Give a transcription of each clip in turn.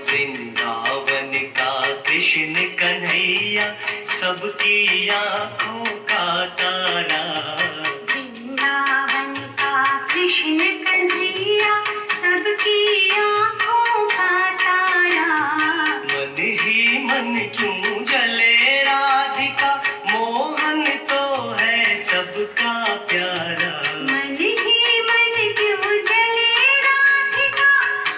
वृंदावन का कृष्ण कन्हैया सबकी आंखों का तारा। वृंदावन का कृष्ण कन्हैया सबकी आंखों का तारा। मन ही मन क्यों जले राधिका, मोहन तो है सबका प्यारा। मन ही मन क्यों जले राधिका,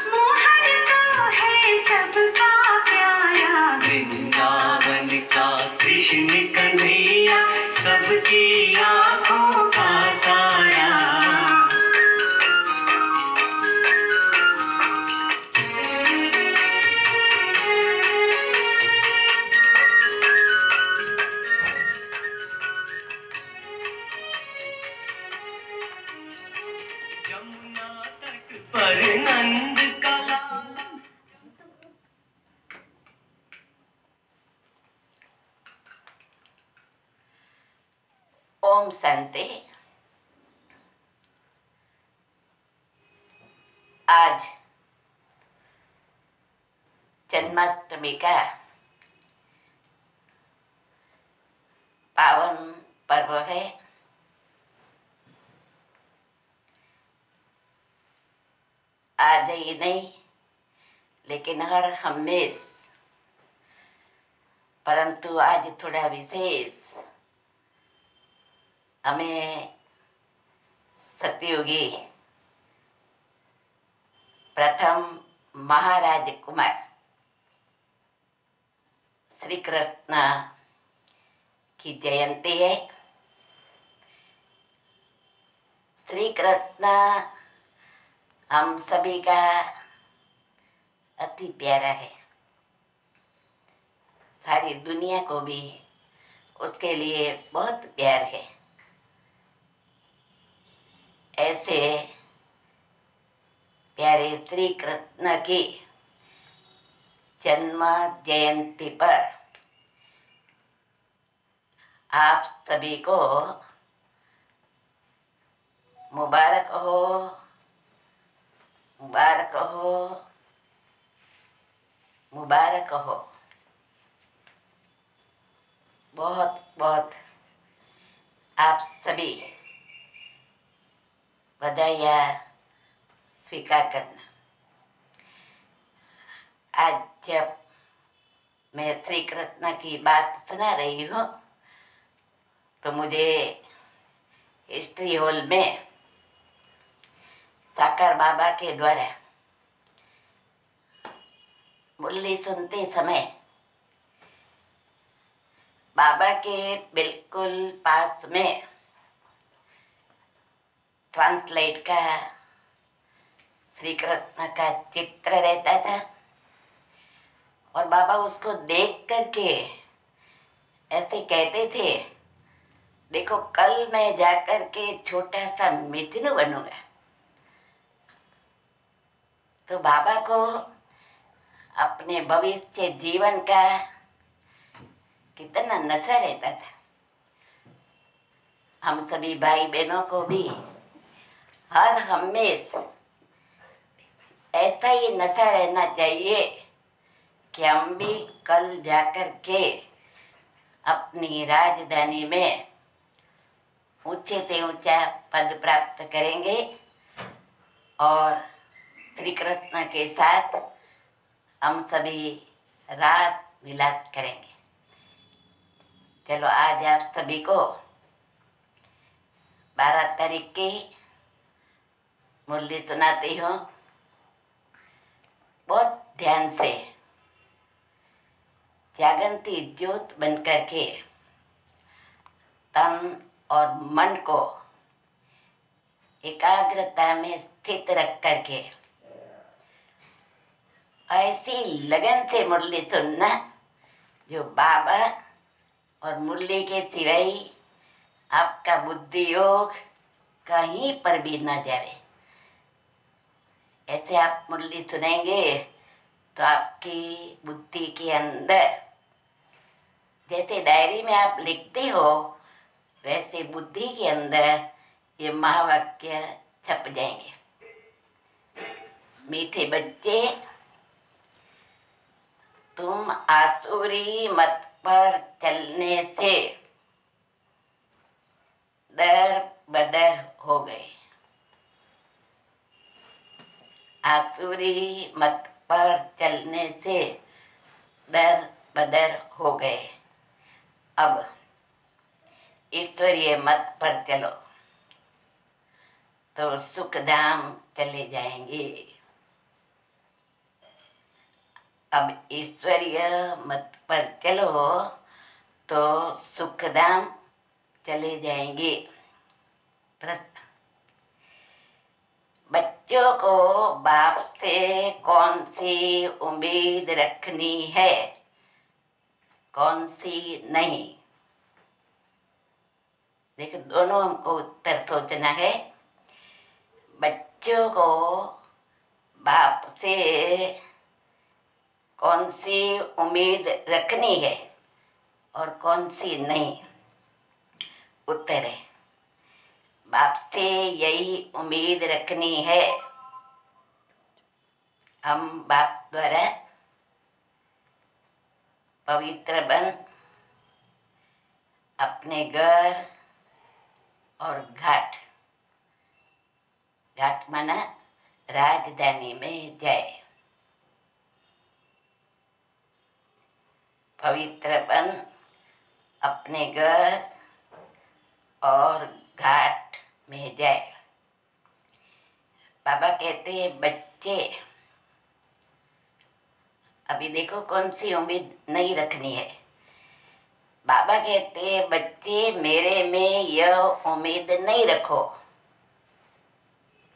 मोहन तो है सबका प्यारा। वृंदावन का कृष्ण कन्हैया सबकी आंखों का तारा। यमुना तट पर नंद का लाला। ओम शांति। आज जन्माष्टमी का पावन पर्व है। आज ही नहीं लेकिन हर हमेश, परंतु आज थोड़ा विशेष हमें सतयुगी प्रथम महाराज कुमार श्री कृष्ण की जयंती है। श्री कृष्ण हम सभी का अति प्यारा है। सारी दुनिया को भी उसके लिए बहुत प्यार है। ऐसे प्यारे श्री कृष्ण की जन्म जयंती पर आप सभी को मुबारक हो, मुबारक हो, मुबारक हो। बहुत बहुत आप सभी बधाइयाँ स्वीकार करना। आज जब मैं श्री कृष्ण की बात सुना रही हूँ तो मुझे हिस्ट्री हॉल में साकार बाबा के द्वारा मुरली सुनते समय बाबा के बिल्कुल पास में ट्रांसलेट का श्री कृष्ण का चित्र रहता था और बाबा उसको देख करके ऐसे कहते थे, देखो कल मैं जाकर के छोटा सा मिथुन बनूंगा। तो बाबा को अपने भविष्य जीवन का कितना नशा रहता था। हम सभी भाई बहनों को भी हर हमेश ऐसा ही नशा रहना चाहिए कि हम भी कल जाकर के अपनी राजधानी में ऊंचे से ऊंचा पद प्राप्त करेंगे और श्री कृष्ण के साथ हम सभी रास मिलाप करेंगे। चलो आज आप सभी को 12 तारीख की मुरली सुनाती हूँ। बहुत ध्यान से जागंती ज्योत बन करके तन और मन को एकाग्रता में स्थित रख करके ऐसी लगन से मुरली सुनना जो बाबा और मुरली के सिवाय आपका बुद्धि योग कहीं पर भी न जाए। ऐसे आप मुरली सुनेंगे तो आपकी बुद्धि के अंदर जैसे डायरी में आप लिखते हो वैसे बुद्धि के अंदर ये महावाक्य छप जाएंगे। मीठे बच्चे, तुम आसुरी मत पर चलने से दर बदर हो गए। आसुरी मत पर चलने से दर बदर हो गए। अब ईश्वरीय मत पर चलो तो सुखधाम चले जाएंगे। अब ईश्वरीय मत पर चलो तो सुखधाम चले जाएंगे। प्रश्न, बच्चों को बाप से कौन सी उम्मीद रखनी है, कौन सी नहीं? देखो, दोनों हमको उत्तर सोचना है। बच्चों को बाप से कौन सी उम्मीद रखनी है और कौन सी नहीं? उत्तर है, बाप से यही उम्मीद रखनी है, हम बाप द्वारा पवित्र बन अपने घर और घाट माना राजधानी में जाए। पवित्र बन अपने घर और घाट में जाए। बाबा कहते हैं, बच्चे, अभी देखो कौन सी उम्मीद नहीं रखनी है। बाबा कहते हैं, बच्चे, मेरे में यह उम्मीद नहीं रखो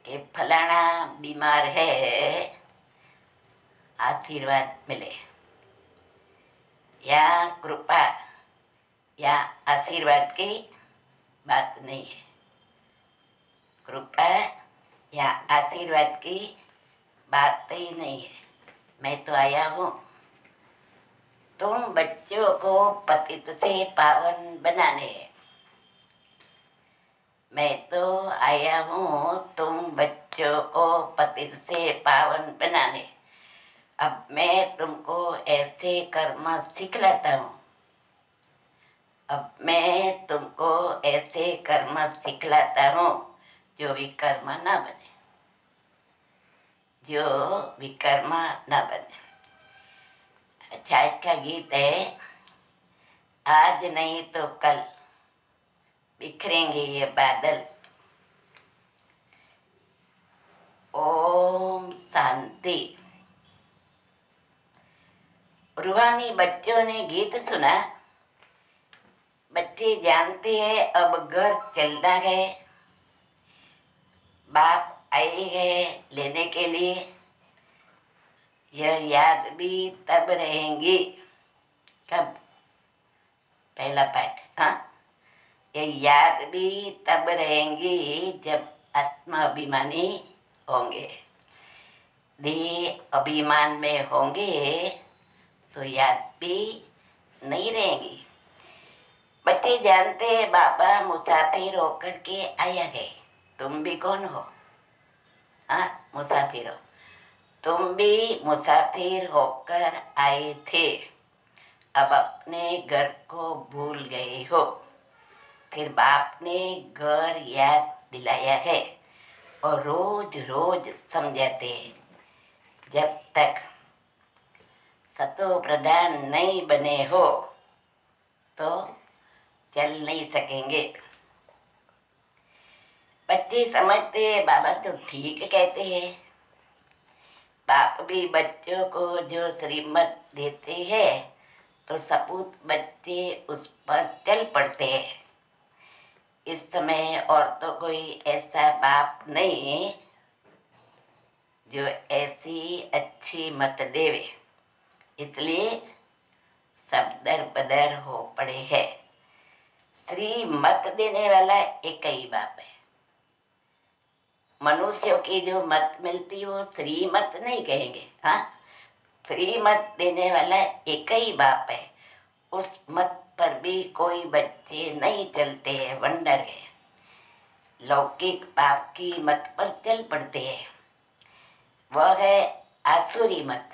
कि फलाना बीमार है, आशीर्वाद मिले, या कृपा या आशीर्वाद की बात नहीं है। कृपा या आशीर्वाद की बात ही नहीं है। मैं तो आया हूँ तुम बच्चों को पतित से पावन बनाने। मैं तो आया हूँ तुम बच्चों को पतित से पावन बनाने। अब मैं तुमको ऐसे कर्म सिखलाता हूँ। अब मैं तुमको ऐसे कर्म सिखलाता हूँ जो विकर्म न बने, जो विकर्म न बने। अच्छा, का गीत है, आज नहीं तो कल बिखरेंगे ये बादल। ओम शांति। रूहानी बच्चों ने गीत सुना। बच्चे जानते हैं अब घर चलना है, बाप आए हैं लेने के लिए। यह याद भी तब रहेंगी, कब? पहला पाठ, हाँ, यह याद भी तब रहेंगी जब आत्मा अभिमानी होंगे। देह अभिमान में होंगे तो याद भी नहीं रहेंगी। बच्चे जानते हैं बाबा मुसाफिर होकर के आया है। तुम भी कौन हो? हाँ, मुसाफिर हो। तुम भी मुसाफिर होकर आए थे, अब अपने घर को भूल गए हो। फिर बाप ने घर याद दिलाया है और रोज रोज समझाते हैं। जब तक सतो प्रधान नहीं बने हो तो चल नहीं सकेंगे। बच्चे समझते हैं बाबा तो ठीक कहते हैं। बाप भी बच्चों को जो श्रीमत देते हैं तो सपूत बच्चे उस पर चल पड़ते हैं। इस समय और तो कोई ऐसा बाप नहीं जो ऐसी अच्छी मत देवे, इसलिए सब दर बदर हो पड़े हैं। श्री मत देने वाला एक ही बाप है। मनुष्यों की जो मत मिलती वो श्री मत नहीं कहेंगे। हाँ, श्री मत देने वाला एक ही बाप है। उस मत पर भी कोई बच्चे नहीं चलते हैं, वंडर है। लौकिक पाप की मत पर चल पड़ते हैं, वह है आसुरी मत।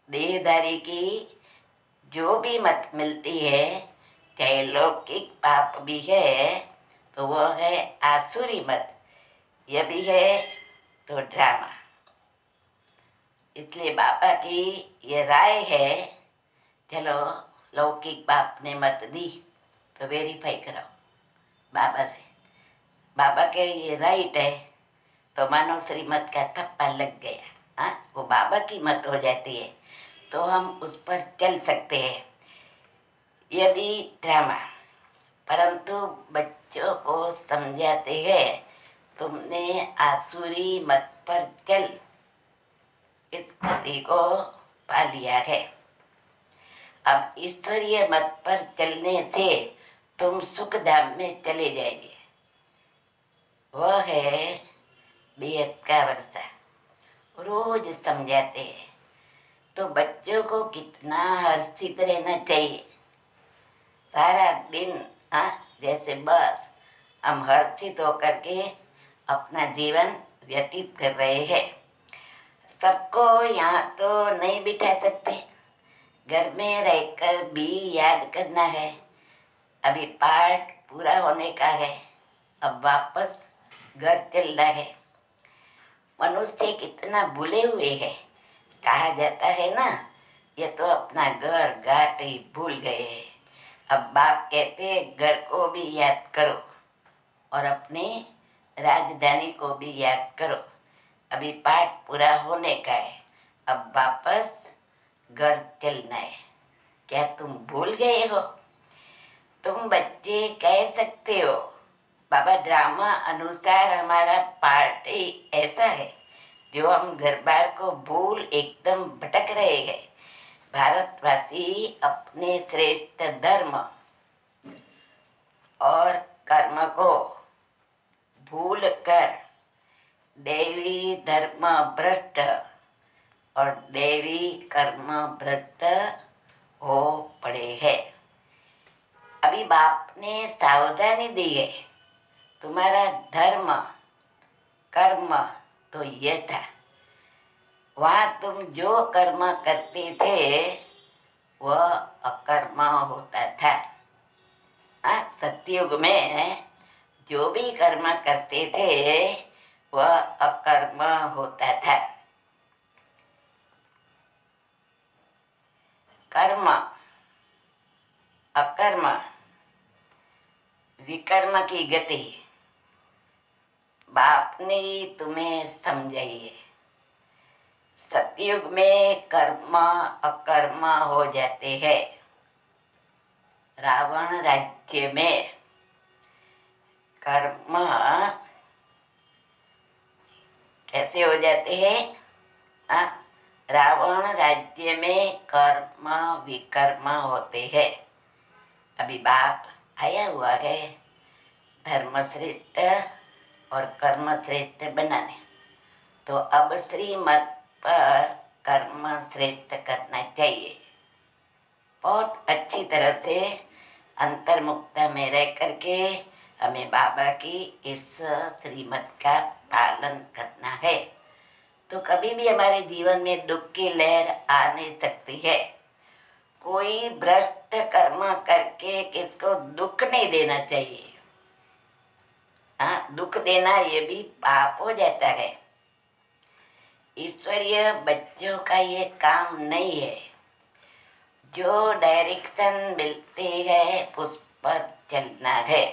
देहधारी की जो भी मत मिलती है, चाहे लौकिक पाप भी है, तो वह है आसुरी मत। यह भी है तो ड्रामा। इसलिए बाबा की ये राय है, चलो लौकिक पाप ने मत दी तो वेरीफाई कराओ बाबा से। बाबा के ये राइट है, तो मानो श्रीमत का थप्पा लग गया। हाँ, वो बाबा की मत हो जाती है तो हम उस पर चल सकते हैं। यह भी ड्रामा, परंतु बच्चों को समझाते हैं, तुमने आसुरी मत पर चल इस गति को पा लिया है। अब ईश्वरीय मत पर चलने से तुम सुख धाम में चले जाएंगे। वह है बेहद का वर्षा। रोज समझाते हैं तो बच्चों को कितना हर्षित रहना चाहिए। सारा दिन जैसे बस हम हर्षित होकर के अपना जीवन व्यतीत कर रहे हैं। सबको यहाँ तो नहीं बिठा सकते, घर में रहकर भी याद करना है। अभी पाठ पूरा होने का है, अब वापस घर चलना है। मनुष्य कितना भूले हुए है। कहा जाता है ना, ये तो अपना घर घाट ही भूल गए हैं। अब बाप कहते घर को भी याद करो और अपनी राजधानी को भी याद करो। अभी पाठ पूरा होने का है, अब वापस घर चलना है। क्या तुम भूल गए हो? तुम बच्चे कह सकते हो बाबा ड्रामा अनुसार हमारा पार्ट ही ऐसा है जो हम घर बार को भूल एकदम भटक रहे हैं। भारतवासी अपने श्रेष्ठ धर्म और कर्म को भूल कर देवी धर्म भ्रष्ट और देवी कर्म भ्रष्ट हो पड़े हैं। अभी बाप ने सावधानी दी है, तुम्हारा धर्म कर्म तो ये था। वहाँ तुम जो कर्म करते थे वह अकर्म होता था। सतयुग में जो भी कर्म करते थे वह अकर्म होता था। कर्म अकर्म विकर्म की गति बाप ने तुम्हें समझाई है। सतयुग में कर्म अकर्म हो जाते हैं। रावण राज्य में कर्म कैसे हो जाते हैं? रावण राज्य में कर्म विकर्म होते हैं। अभी बाप आया हुआ है धर्म श्रेष्ठ और कर्म श्रेष्ठ बनाने, तो अब श्रीमत पर कर्म श्रेष्ठ करना चाहिए। बहुत अच्छी तरह से अंतर्मुक्ता में रह करके हमें बाबा की इस श्रीमत का पालन करना है, तो कभी भी हमारे जीवन में दुख की लहर आ नहीं सकती है। कोई भ्रष्ट कर्म करके किसको दुख नहीं देना चाहिए। दुख देना ये भी पाप हो जाता है। ईश्वरीय बच्चों का ये काम नहीं है। जो डायरेक्शन मिलती है उस पर चलना है।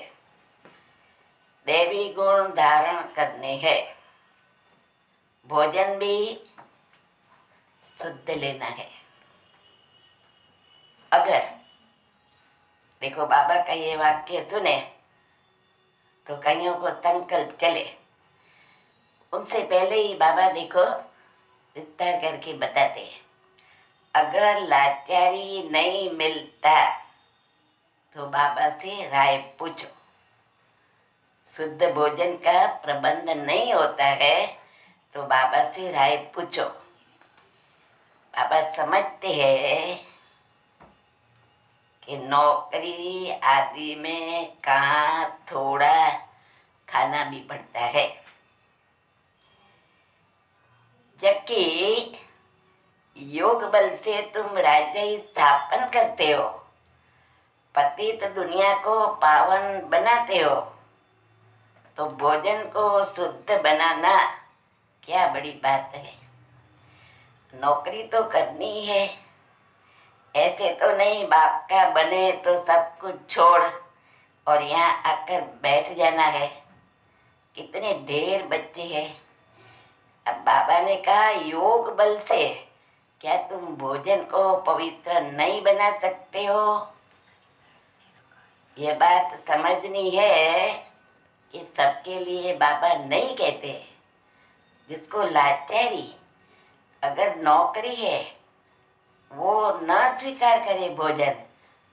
देवी गुण धारण करने हैं। भोजन भी शुद्ध लेना है। अगर देखो बाबा का ये वाक्य सुने तो कईयों को संकल्प चले। उनसे पहले ही बाबा देखो विस्तार करके बताते हैं, अगर लाचारी नहीं मिलता तो बाबा से राय पूछो। शुद्ध भोजन का प्रबंध नहीं होता है तो बाबा से राय पूछो। बाबा समझते हैं कि नौकरी आदि में कहाँ थोड़ा खाना भी पड़ता है, जबकि योग बल से तुम राज्य स्थापन करते हो, पतित दुनिया को पावन बनाते हो, तो भोजन को शुद्ध बनाना क्या बड़ी बात है। नौकरी तो करनी है, ऐसे तो नहीं बाप का बने तो सब कुछ छोड़ और यहाँ आकर बैठ जाना है। कितने ढेर बच्चे हैं। अब बाबा ने कहा योग बल से क्या तुम भोजन को पवित्र नहीं बना सकते हो। ये बात समझनी है कि सबके लिए बाबा नहीं कहते। जिसको लाचारी, अगर नौकरी है वो न स्वीकार करे भोजन,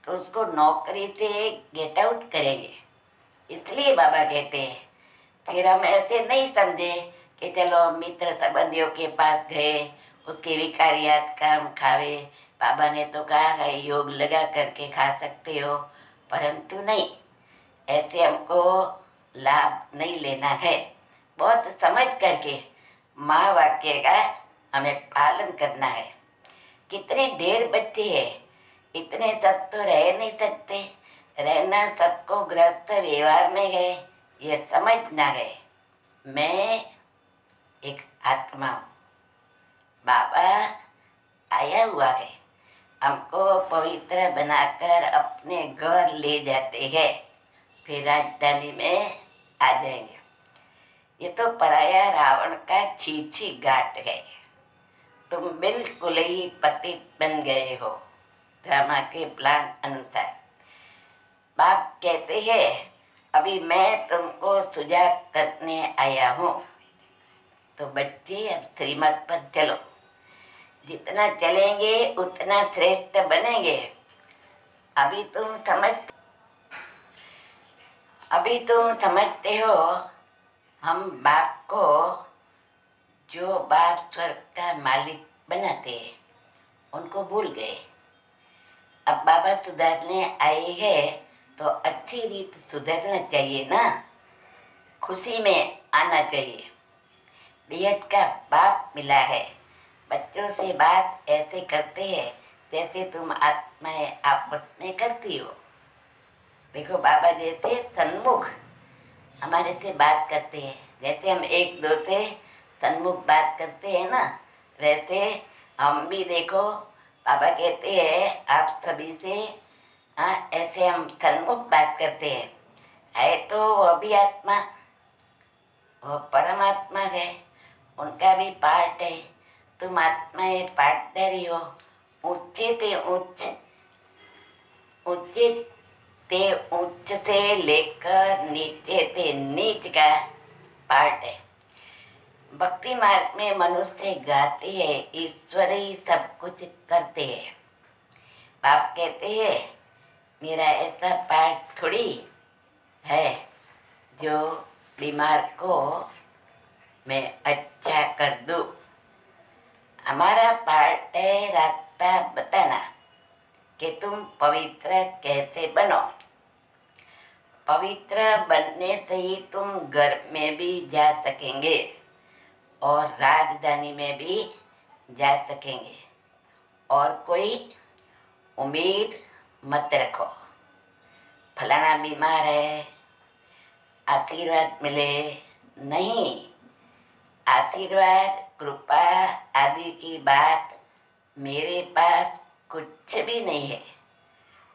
तो उसको नौकरी से गेट आउट करेंगे। इसलिए बाबा कहते हैं। फिर हम ऐसे नहीं समझे कि चलो मित्र संबंधियों के पास गए, उसके विकारियात काम खावे। बाबा ने तो कहा है योग लगा करके खा सकते हो, परंतु नहीं, ऐसे हमको लाभ नहीं लेना है। बहुत समझ करके महावाक्य का हमें पालन करना है। कितने ढेर बच्चे हैं, इतने सब तो रह नहीं सकते। रहना सबको गृहस्थ व्यवहार में है, ये समझना है। मैं एक आत्मा हूँ, बाबा आया हुआ है, हमको पवित्र बनाकर अपने घर ले जाते हैं, फिर राजधानी में आ जाएंगे। ये तो पराया रावण का छीछी घाट है। तुम बिल्कुल ही पतित बन गए हो ड्रामा के प्लान अनुसार। बाप कहते हैं अभी मैं तुमको सुजाग करने आया हूँ। तो बच्चे अब श्रीमत पर चलो, जितना चलेंगे उतना श्रेष्ठ बनेंगे। अभी तुम समझते हो हम बाप को, जो बाप स्वर्ग का मालिक बनाते हैं, उनको भूल गए। अब बाबा सुधारने आए हैं तो अच्छी रीत सुधरना चाहिए ना, खुशी में आना चाहिए। बेहद का बाप मिला है। बच्चों से बात ऐसे करते हैं जैसे तुम आत्माएं आपस में करती हो। देखो बाबा जैसे सन्मुख हमारे से बात करते हैं, जैसे हम एक दो से सन्मुख बात करते हैं ना, वैसे हम भी देखो बाबा कहते हैं आप सभी से ऐसे हम सन्मुख बात करते हैं। है तो वह भी आत्मा, वो परमात्मा है, उनका भी पार्ट है। तुम आत्माएं पार्टनरी हो। ऊंचे ते उच्च से लेकर नीचे ते नीच का पार्ट है। भक्ति मार्ग में मनुष्य गाते हैं, ईश्वर ही सब कुछ करते हैं। बाप कहते हैं मेरा ऐसा पार्ट थोड़ी है जो बीमार को मैं अच्छा कर दूं। हमारा पार्ट है रास्ता बताना कि तुम पवित्र कैसे बनो। पवित्र बनने से ही तुम घर में भी जा सकेंगे और राजधानी में भी जा सकेंगे। और कोई उम्मीद मत रखो फलाना बीमार है आशीर्वाद मिले, नहीं। आशीर्वाद कृपा आदि की बात मेरे पास कुछ भी नहीं है।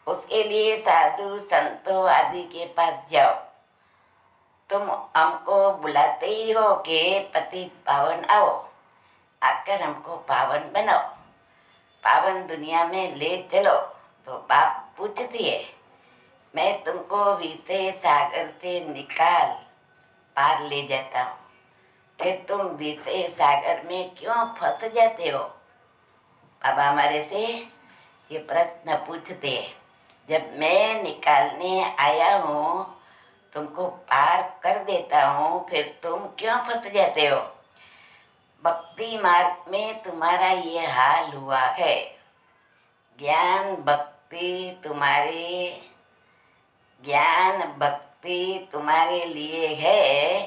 उसके लिए साधु संतों आदि के पास जाओ। तुम हमको बुलाते ही हो कि पति पावन आओ, आकर हमको पावन बनाओ, पावन दुनिया में ले चलो। तो बाप पूछती है मैं तुमको विषय सागर से निकाल पार ले जाता हूँ, फिर तुम विषय सागर में क्यों फंस जाते हो। बाबा हमारे से ये प्रश्न पूछते हैं। जब मैं निकालने आया हूँ, तुमको पार कर देता हूँ, फिर तुम क्यों फंस जाते हो। भक्ति मार्ग में तुम्हारा ये हाल हुआ है। ज्ञान भक्ति भक्ति तुम्हारे, ज्ञान भक्ति तुम्हारे लिए है।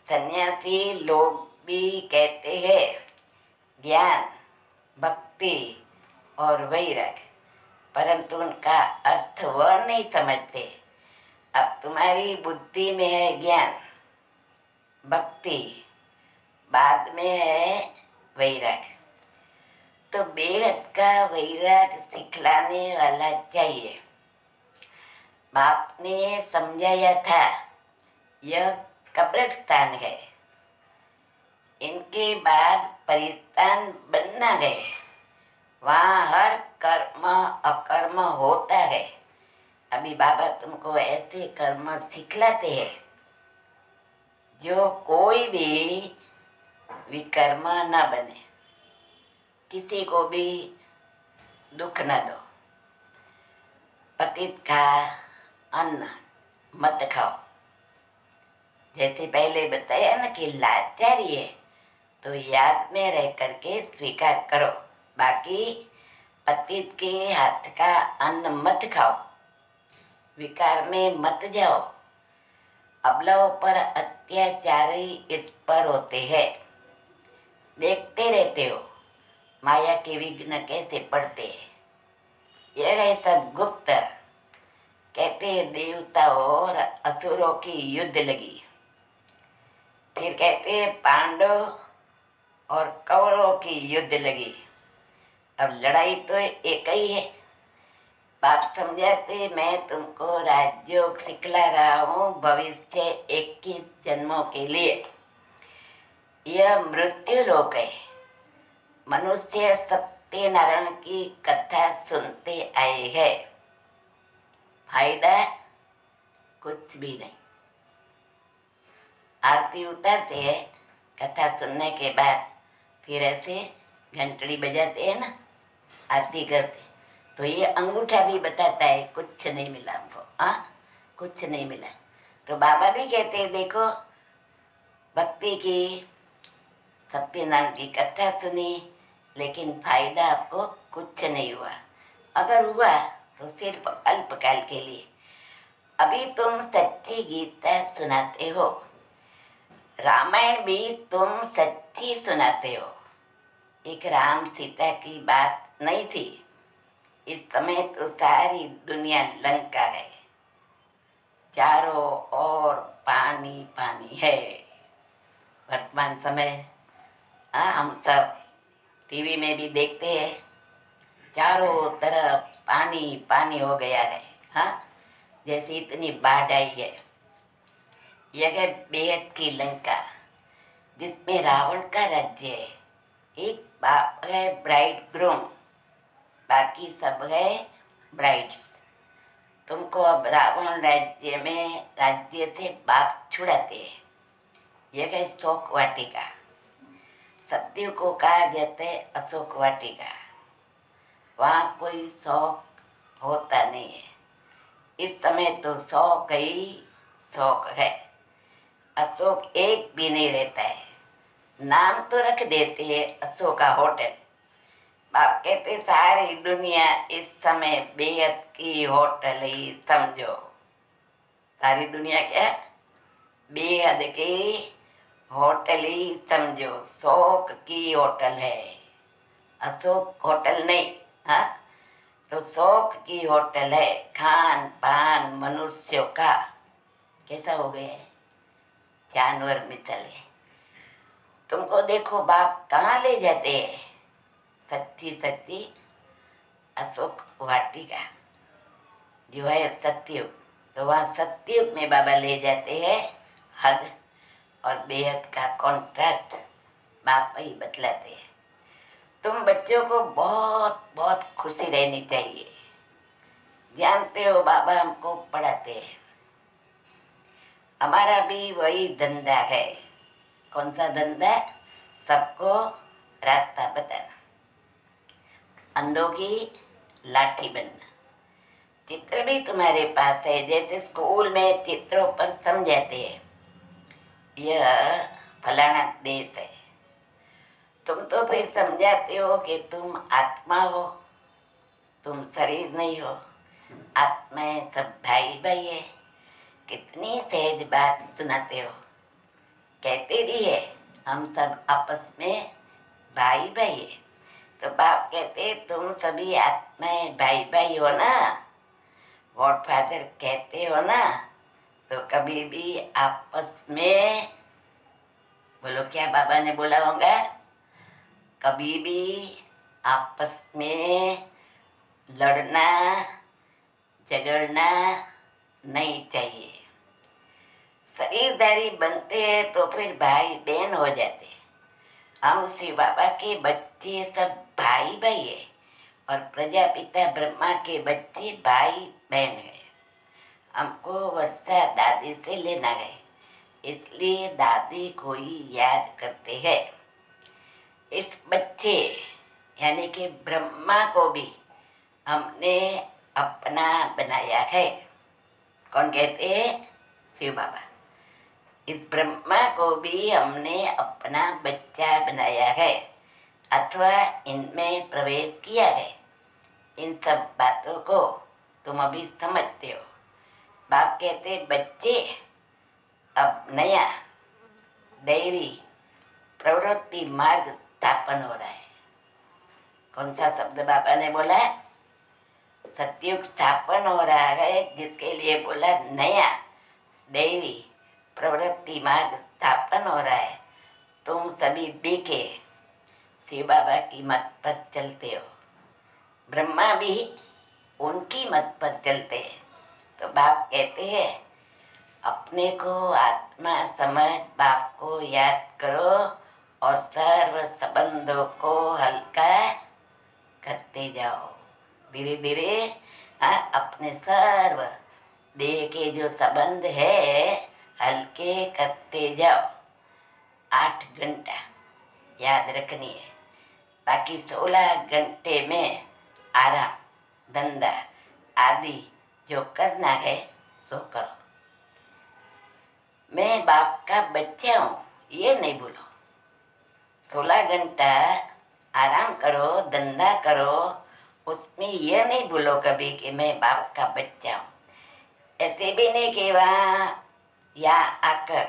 सन्यासी लोग भी कहते हैं ज्ञान, भक्ति और वैराग्य, परंतु उनका अर्थ वह नहीं समझते। अब तुम्हारी बुद्धि में है ज्ञान, भक्ति, बाद में है वैराग्य। तो बेहद का वैराग्य सिखलाने वाला चाहिए। बाप ने समझाया था यह कब्रिस्तान है, इनके बाद परिस्तान बनना गए, वहाँ हर कर्म अकर्म होता है। अभी बाबा तुमको ऐसे कर्म सिखलाते हैं जो कोई भी विकर्म न बने, किसी को भी दुख न दो, पतित का अन्न मत खाओ। जैसे पहले बताया ना कि लाचारी है तो याद में रह करके स्वीकार करो, बाकी पतित के हाथ का अन्न मत खाओ, विकार में मत जाओ। अबलाओं पर अत्याचारी इस पर होते हैं, देखते रहते हो माया के विघ्न कैसे पड़ते हैं। यह है सब गुप्त। कहते हैं देवताओं और असुरों की युद्ध लगी, फिर कहते हैं पांडव और कौरवों की युद्ध लगी। अब लड़ाई तो एक ही है। बाप समझाते मैं तुमको राजयोग सिखला रहा हूँ भविष्य 21 जन्मों के लिए। यह मृत्यु लोक है। मनुष्य सत्यनारायण की कथा सुनते आए हैं, फायदा कुछ भी नहीं। आरती उतारते हैं कथा सुनने के बाद, फिर ऐसे घंटड़ी बजाते हैं ना, आरती करते, तो ये अंगूठा भी बताता है कुछ नहीं मिला हमको, कुछ नहीं मिला। तो बाबा भी कहते हैं देखो भक्ति की, सत्यनारायण की कथा सुनी, लेकिन फायदा आपको कुछ नहीं हुआ। अगर हुआ तो सिर्फ अल्पकाल के लिए। अभी तुम सच्ची गीता सुनाते हो, रामायण भी तुम सच्ची सुनाते हो। एक राम सीता की बात नहीं थी। इस समय तो सारी दुनिया लंका है, चारों ओर पानी पानी है। वर्तमान समय हम सब टीवी में भी देखते हैं, चारों तरफ पानी पानी हो गया है। जैसे इतनी बाढ़ आई है। यह है बेहद की लंका, जिसमें रावण का राज्य है। एक बाप है ब्राइड ग्रूम, बाकी सब है ब्राइड्स। तुमको अब रावण राज्य से बाप छुड़ाते हैं। यह है शोक वाटिका। सत्य को कहा जाता है अशोक वाटिका। वहाँ कोई शौक होता नहीं है। इस समय तो शौक ही शौक है, अशोक एक भी नहीं रहता है। नाम तो रख देते हैं अशोका होटल। बाप कहते सारी दुनिया इस समय बेहद की होटल ही समझो। सारी दुनिया क्या बेहद की होटल ही समझो, शौक की होटल है, अशोक होटल नहीं। तो शौक की होटल है। खान पान मनुष्यों का कैसा हो गया है, जानवर में चले। तुमको देखो बाप कहाँ ले जाते हैं, सच्ची सच्ची अशोक वाटिका जो है सत्युग। तो वहाँ सत्युग में बाबा ले जाते हैं। हद और बेहद का कॉन्ट्रैक्ट बाप ही बतलाते हैं। तुम बच्चों को बहुत बहुत खुशी रहनी चाहिए। जानते हो बाबा हमको पढ़ाते हैं, हमारा भी वही धंधा है। कौन सा धंधा? सबको रास्ता बताना, अंधों की लाठी बनना। चित्र भी तुम्हारे पास है, जैसे स्कूल में चित्रों पर समझाते हैं यह फलाना देश है। तुम तो फिर समझाते हो कि तुम आत्मा हो, तुम शरीर नहीं हो, आत्माएं सब भाई भाई है। कितनी सहज बात सुनाते हो। कहते भी है हम सब आपस में भाई भाई है। तो बाप कहते तुम सभी आत्माएं भाई भाई हो ना, गॉड फादर कहते हो ना, तो कभी भी आपस में, बोलो क्या बाबा ने बोला होगा, कभी भी आपस में लड़ना झगड़ना नहीं चाहिए। शरीरधारी बनते हैं तो फिर भाई बहन हो जाते हैं। हम शिव बाबा के बच्चे सब भाई भाई है और प्रजापिता ब्रह्मा के बच्चे भाई बहन है। हमको वर्षा दादी से लेना है, इसलिए दादी को ही याद करते हैं। इस बच्चे यानी कि ब्रह्मा को भी हमने अपना बनाया है। कौन कहते हैं? शिव बाबा। इस ब्रह्मा को भी हमने अपना बच्चा बनाया है अथवा इनमें प्रवेश किया है। इन सब बातों को तुम अभी समझते हो। बाप कहते बच्चे अब नया दैवी प्रवृत्ति मार्ग स्थापन हो रहा है। कौन सा शब्द बाबा ने बोला? सतयुग स्थापन हो रहा है, जिसके लिए बोला नया दैवी प्रवृत्ति मार्ग स्थापन हो रहा है। तुम सभी बीके शिव बाबा की मत पर चलते हो, ब्रह्मा भी उनकी मत पर चलते हैं। तो बाप कहते हैं अपने को आत्मा समझ बाप को याद करो और सर्व संबंधों को हल्का करते जाओ। धीरे धीरे अपने सर्व देह के जो संबंध है हल्के करते जाओ। 8 घंटा याद रखनी है, बाकी 16 घंटे में आराम धंधा आदि जो करना है सो करो। मैं बाप का बच्चा हूँ ये नहीं भूलो। 16 घंटा आराम करो, धंधा करो, उसमें ये नहीं भूलो कभी कि मैं बाप का बच्चा हूँ। ऐसे भी नहीं कि वहाँ या आकर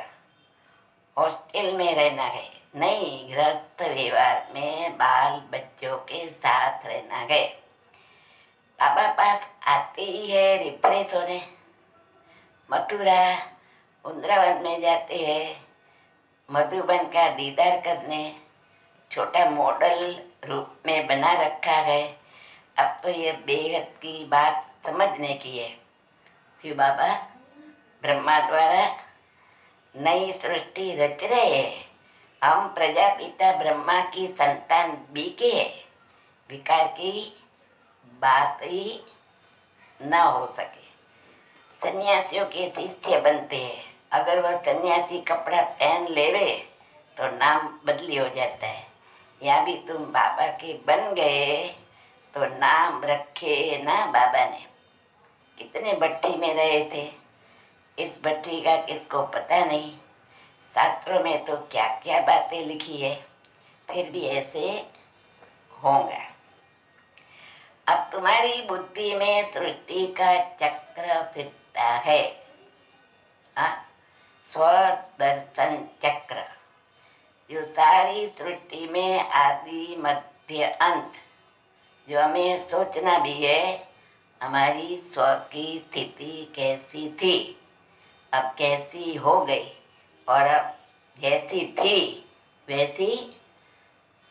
हॉस्टल में रहना है, नहीं, गृहस्थ व्यवहार में बाल बच्चों के साथ रहना है। बाबा पास आते ही है रिफ्रेश होने, मथुरा वृंदावन में जाते हैं मधुबन का दीदार करने। छोटा मॉडल रूप में बना रखा है। अब तो ये बेहद की बात समझने की है। शिव बाबा ब्रह्मा द्वारा नई सृष्टि रच रहे हैं। हम प्रजापिता ब्रह्मा की संतान बीके है। विकार की बात ही न हो सके। सन्यासियों के शिष्य बनते हैं। अगर वह सन्यासी कपड़ा पहन लेवे तो नाम बदली हो जाता है। यहाँ भी तुम बाबा के बन गए तो नाम रखे ना बाबा ने। कितने भट्टी में रहे थे, इस भट्टी का किसको पता नहीं। शास्त्रों में तो क्या क्या बातें लिखी है, फिर भी ऐसे होगा। अब तुम्हारी बुद्धि में सृष्टि का चक्र फिरता है, स्वदर्शन चक्र। जो सारी सृष्टि में आदि मध्य अंत जो हमें सोचना भी है, हमारी स्व की स्थिति कैसी थी, अब कैसी हो गई, और अब जैसी थी वैसी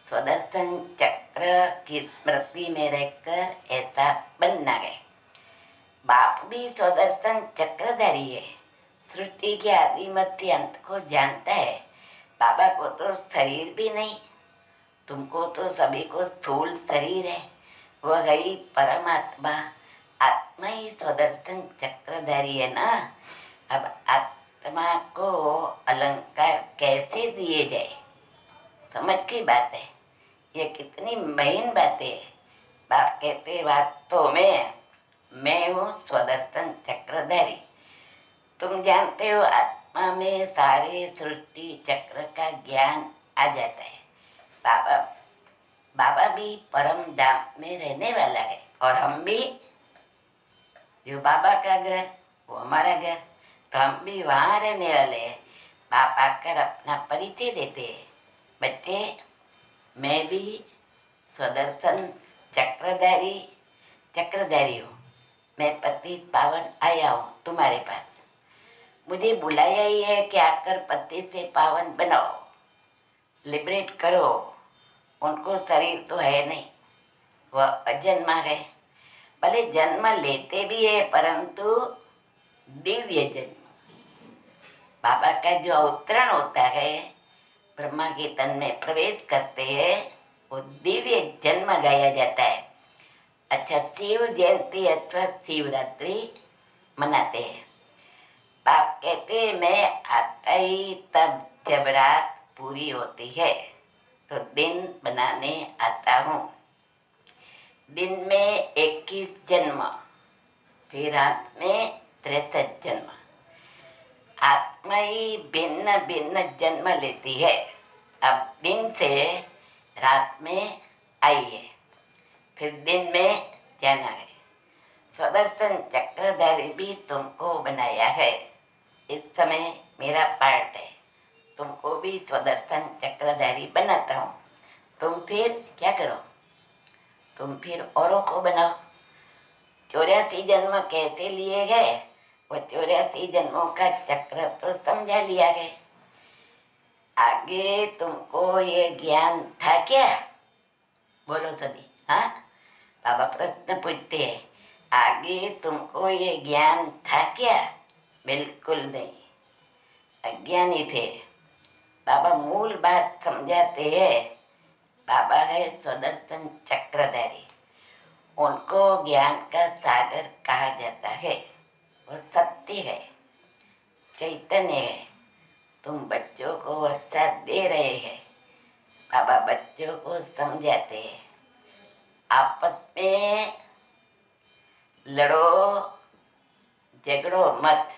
स्वदर्शन चक्र की स्मृति में रहकर ऐसा बनना है। बाप भी स्वदर्शन चक्रधारी है। सृष्टि के आदि मध्य अंत को जानता है। बाबा को तो शरीर भी नहीं, तुमको तो सभी को स्थूल शरीर है। वह है ही परमात्मा। आत्मा ही स्वदर्शन चक्रधारी है ना। अब आत्मा को अलंकार कैसे दिए जाए, समझ की बात है। ये कितनी महीन बातें है। बाप कहते वास्तव में मैं हूँ स्वदर्शन चक्रधारी। तुम जानते हो आत्मा में सारे सृष्टि चक्र का ज्ञान आ जाता है। बाबा भी परम धाम में रहने वाला है। और हम भी, जो बाबा का घर वो हमारा घर, तो हम भी वहाँ रहने वाले हैं। बाप आकर अपना परिचय देते हैं, बच्चे मैं भी स्वदर्शन चक्रधारी हूँ, मैं पतित पावन आया हूँ तुम्हारे पास। मुझे बुलाया ही है कि आकर पति से पावन बनाओ, लिबरेट करो। उनको शरीर तो है नहीं, वह अजन्मा है, भले जन्म लेते भी है परंतु दिव्य जन्म। बाबा का जो अवतरण होता है, ब्रह्मा के तन में प्रवेश करते हैं, वो दिव्य जन्म गाया जाता है। अच्छा, शिव जयंती अथवा शिवरात्रि मनाते हैं। बाप कहते हैं मैं आता ही तब जब रात पूरी होती है तो दिन बनाने आता हूँ। दिन में 21 जन्म, फिर रात में 63 जन्म। आत्मा ही भिन्न भिन्न जन्म लेती है। अब दिन से रात में आई है, फिर दिन में जाना है। स्वदर्शन चक्रधारी भी तुमको बनाया है। इस समय मेरा पार्ट है, तुमको भी स्वदर्शन चक्रधारी बनाता हूँ। तुम फिर क्या करो, तुम फिर औरों को बनाओ। 84 जन्म कैसे लिए गए, वो 84 जन्मों का चक्र तो समझा लिया गया। आगे तुमको ये ज्ञान था क्या? बोलो सभी। हाँ, बाबा प्रश्न पूछते हैं, आगे तुमको ये ज्ञान था क्या? बिल्कुल नहीं, अज्ञानी थे। बाबा मूल बात समझाते हैं। बाबा है स्वदर्शन चक्रधारी, उनको ज्ञान का सागर कहा जाता है। वो सत्य है, चैतन्य है। तुम बच्चों को वर्षा दे रहे हैं, बाबा बच्चों को समझाते हैं। आपस में लड़ो झगड़ो मत,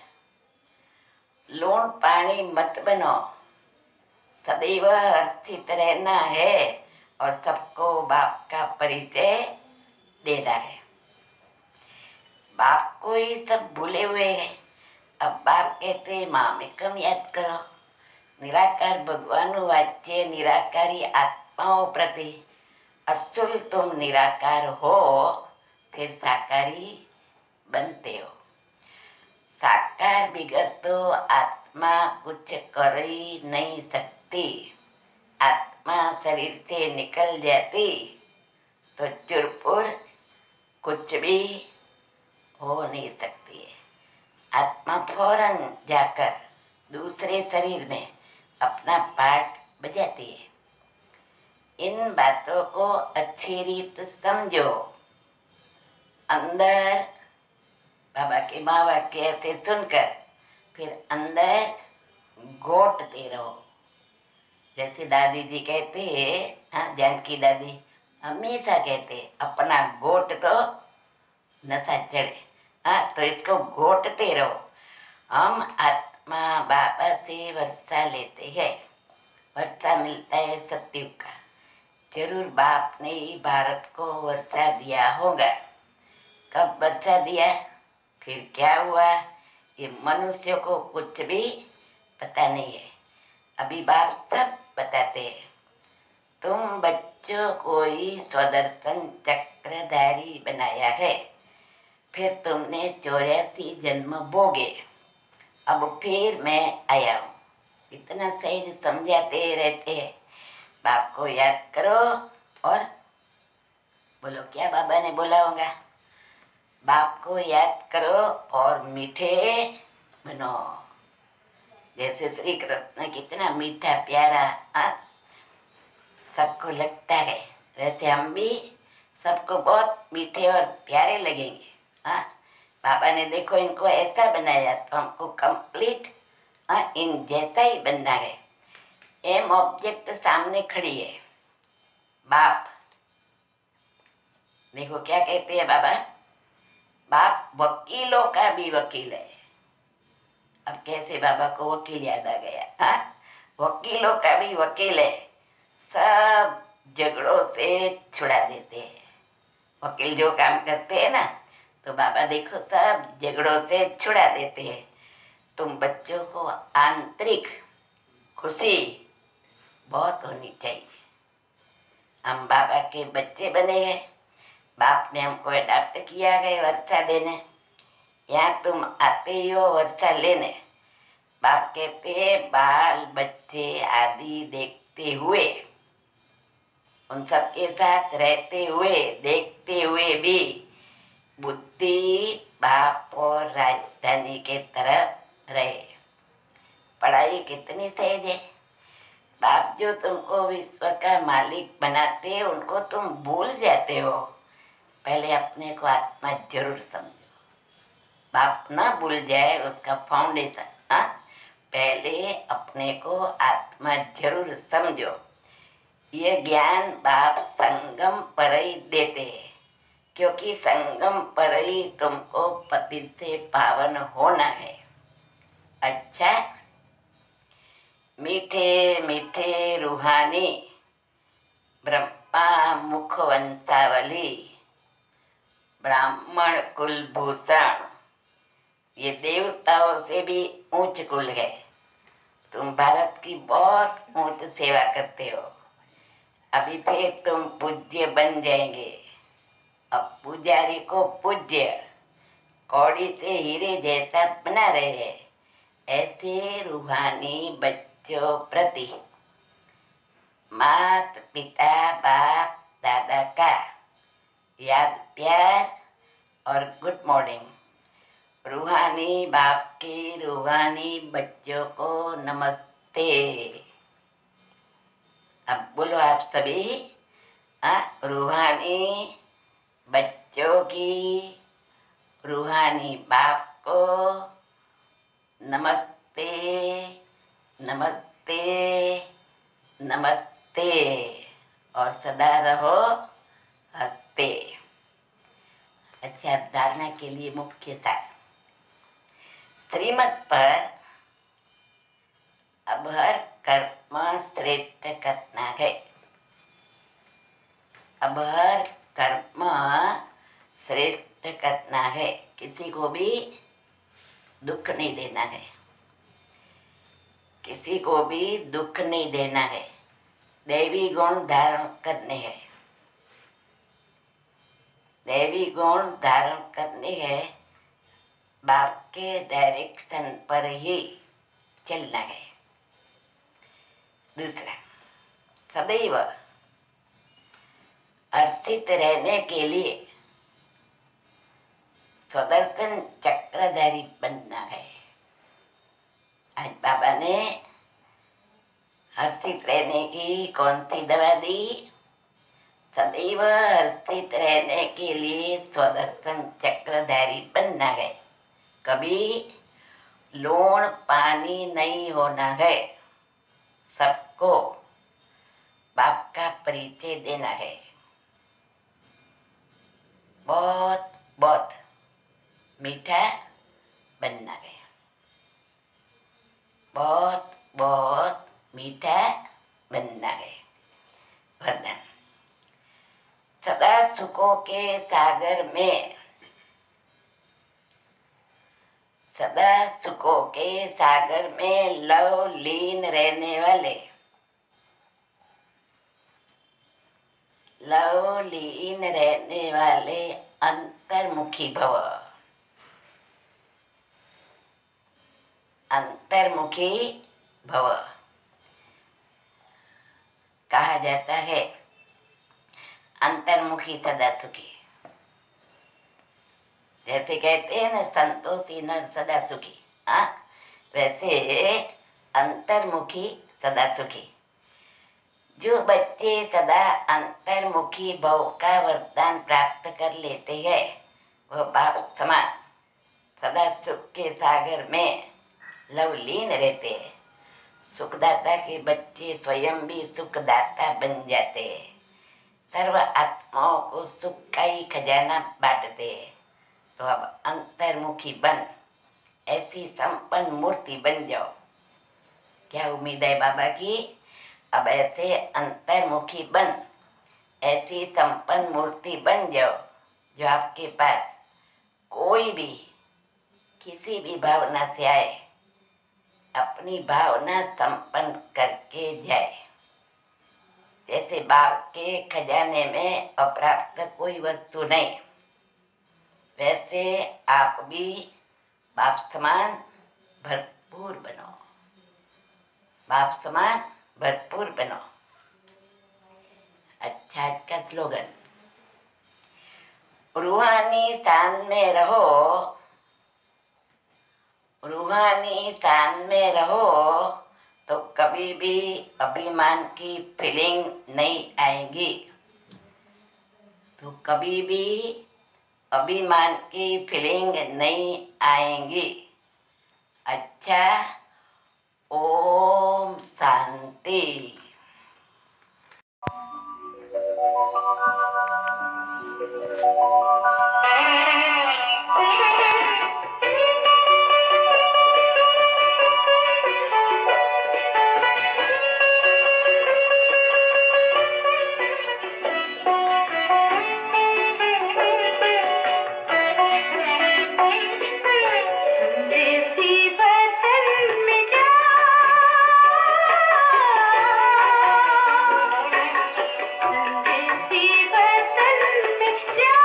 लूण पानी मत बनो, सदैव स्थित रहना है और सबको बाप का परिचय देना है। बाप को ही सब भूले हुए हैं। अब बाप कहते हैं मामेकम याद करो। निराकार भगवान वाच्य निराकारी आत्माओं प्रति असुल तुम निराकार हो, फिर साकारी बनते हो। साकार बिगड़ तो आत्मा कुछ कर ही नहीं सकती। आत्मा शरीर से निकल जाती तो चुरपुर कुछ भी हो नहीं सकती है। आत्मा फौरन जाकर दूसरे शरीर में अपना पार्ट बजाती है। इन बातों को अच्छी रीत समझो। अंदर बाबा के माँ वाक्य ऐसे सुनकर फिर अंदर घोटते रहो। जैसे दादी जी कहते हैं, हाँ, जानकी दादी हमेशा कहते अपना घोट तो नशा चढ़े। हाँ, तो इसको घोटते रहो। हम आत्मा बाबा से वर्षा लेते हैं, वर्षा मिलता है सत्युग का। जरूर बाप ने ही भारत को वर्षा दिया होगा। कब वर्षा दिया, फिर क्या हुआ, ये मनुष्य को कुछ भी पता नहीं है। अभी बाप सब बताते हैं। तुम बच्चों को ही स्वदर्शन चक्रधारी बनाया है, फिर तुमने 84 जन्म भोगे। अब फिर मैं आया हूँ। इतना सही समझाते रहते हैं। बाप को याद करो और बोलो क्या बाबा ने बोला होगा। बाप को याद करो और मीठे बनो। जैसे श्री कृष्ण कितना मीठा प्यारा, सबको लगता है, वैसे हम भी सबको बहुत मीठे और प्यारे लगेंगे। हाँ, बाबा ने देखो इनको ऐसा बनाया तो हमको कंप्लीट इन जैसा ही बनना है। एम ऑब्जेक्ट सामने खड़ी है, बाप। देखो क्या कहते हैं बाबा, बाप वकीलों का भी वकील है। अब कैसे बाबा को वकील याद आ गया। हाँ, वकीलों का भी वकील है। सब झगड़ों से छुड़ा देते हैं। वकील जो काम करते हैं ना, तो बाबा देखो सब झगड़ों से छुड़ा देते हैं। तुम बच्चों को आंतरिक खुशी बहुत होनी चाहिए। हम बाबा के बच्चे बने हैं, बाप ने हमको अडॉप्ट किया है वर्षा देने। यहाँ तुम आते ही हो वर्षा लेने। बाप कहते हैं बाल बच्चे आदि देखते हुए, उन सबके साथ रहते हुए, देखते हुए भी बुद्धि बाप और राजधानी के तरफ रहे। पढ़ाई कितनी सहज है। बाप जो तुमको विश्व का मालिक बनाते हैं, उनको तुम भूल जाते हो। पहले अपने को आत्मा जरूर समझो। बाप ना भूल जाए उसका फाउंडेशन। हाँ, पहले अपने को आत्मा जरूर समझो। ये ज्ञान बाप संगम पर ही देते हैं, क्योंकि संगम पर ही तुमको पति से पावन होना है। अच्छा, मीठे मीठे रूहानी ब्रह्मा मुख वंशावली ब्राह्मण कुलभूषण, ये देवताओं से भी ऊंच कुल है। तुम भारत की बहुत ऊंच सेवा करते हो। अभी फिर तुम पूज्य बन जाएंगे। अब पुजारी को पूज्य, कौड़ी से हीरे जैसा बना रहे हैं। ऐसे रूहानी बच्चों प्रति माता पिता बाप दादा का याद प्यार और गुड मॉर्निंग। रूहानी बाप के रूहानी बच्चों को नमस्ते। अब बोलो आप सभी, रूहानी बच्चों की रूहानी बाप को नमस्ते नमस्ते नमस्ते, और सदा रहो हंसते। अच्छा, धारणा के लिए मुख्य सार। श्रीमत पर अब हर कर्म श्रेष्ठ करना है। अब हर कर्म श्रेष्ठ करना है। किसी को भी दुख नहीं देना है। किसी को भी दुख नहीं देना है। दैवी गुण धारण करने हैं। दैवी गुण धारण करने हैं। बाप के डायरेक्शन पर ही चलना है। दूसरा, सदैव अर्चित रहने के लिए स्वदर्शन चक्रधारी बनना है। आज बाबा ने हर्षित रहने की कौन सी दवा दी? सदैव हर्षित रहने के लिए स्वदर्शन चक्रधारी बनना है। कभी लोण पानी नहीं होना है। सबको बाप का परिचय देना है। बहुत बहुत मीठा बनना है। बहुत बहुत मीठा बनना है। वरदान, सदा सुखों के सागर में, सदा सुखों के सागर में लव लीन रहने वाले, लव लीन रहने वाले अंतर्मुखी भव। अंतर्मुखी भव कहा जाता है। अंतर्मुखी सदा सुखी। जैसे कहते हैं ना, संतोषी नर सदा सुखी। हाँ, वैसे अंतर्मुखी सदा सुखी। जो बच्चे सदा अंतर्मुखी भव का वरदान प्राप्त कर लेते हैं, वह बाप समान सदा सुख के सागर में लवलीन रहते हैं। सुखदाता के बच्चे स्वयं भी सुखदाता बन जाते हैं। सर्व आत्माओं को सुख का ही खजाना बांटते हैं। तो अब अंतर्मुखी बन, ऐसी संपन्न मूर्ति बन जाओ। क्या उम्मीद है बाबा की? अब ऐसे अंतर्मुखी बन, ऐसी संपन्न मूर्ति बन जाओ जो आपके पास कोई भी किसी भी भावना से आए, अपनी भावना संपन्न करके जाए। जैसे बाप के खजाने में अप्राप्त कोई वस्तु नहीं, वैसे आप भी बाप समान भरपूर बनो, बाप समान भरपूर बनो। अच्छा, आज का स्लोगन, रूहानी स्थान में रहो, रूहानी स्थान में रहो तो कभी भी अभिमान की फीलिंग नहीं आएगी, तो कभी भी अभिमान की फीलिंग नहीं आएगी। अच्छा, ओम शांति। देसी बर्तन में जा, देसी बर्तन में जा,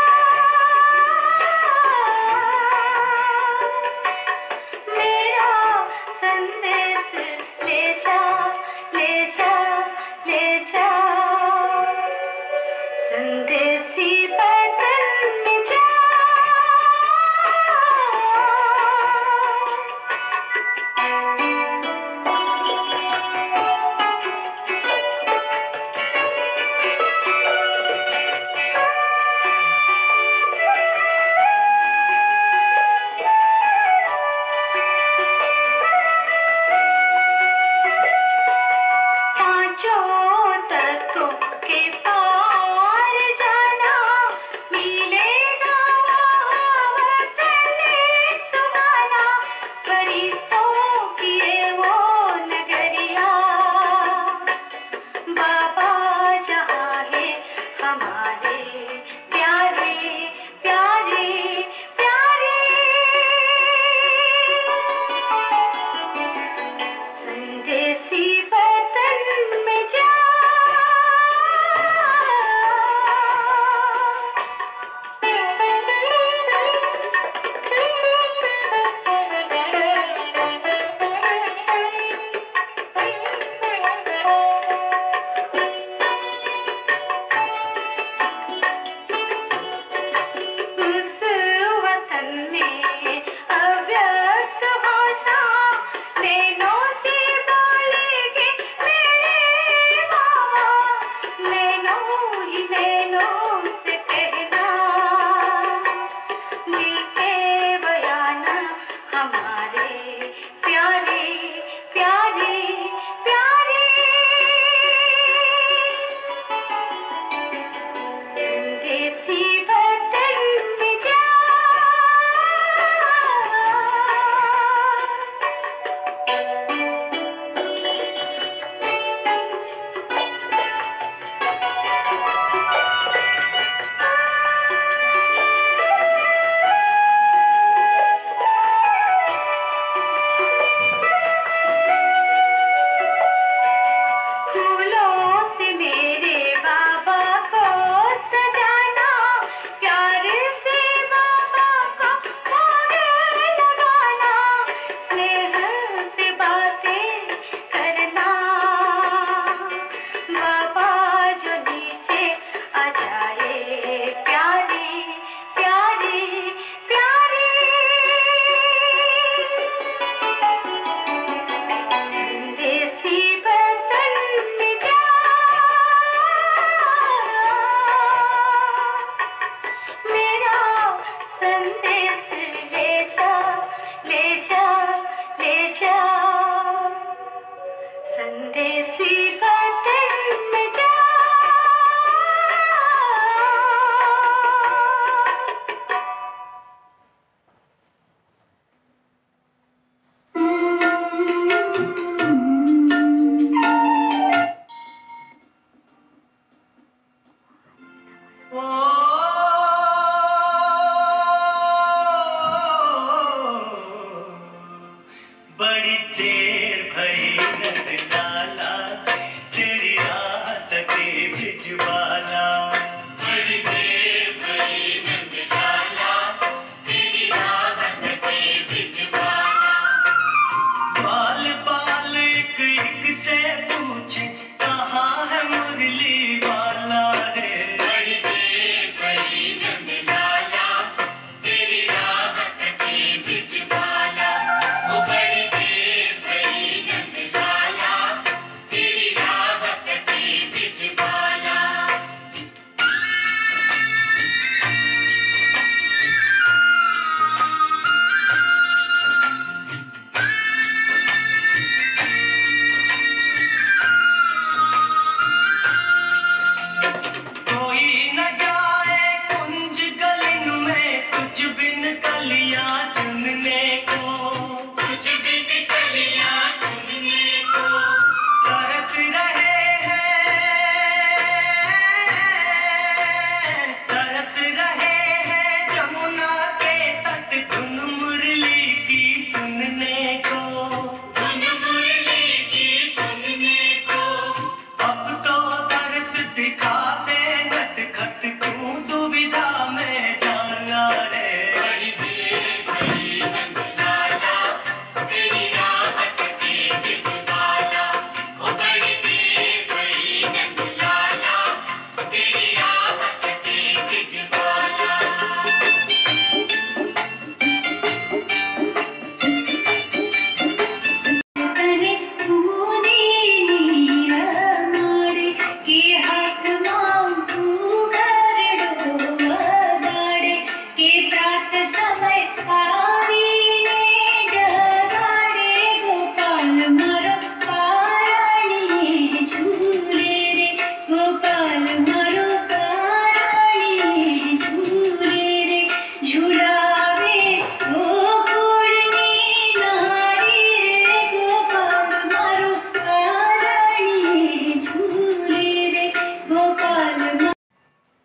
आवीने जगाडे गोपाल मारो पाराणी झूले रे गोपाल मारो पाराणी झूले रे झुलावे गोकुळनी नारी रे गोपाल मारो पाराणी झूले रे गोपाल।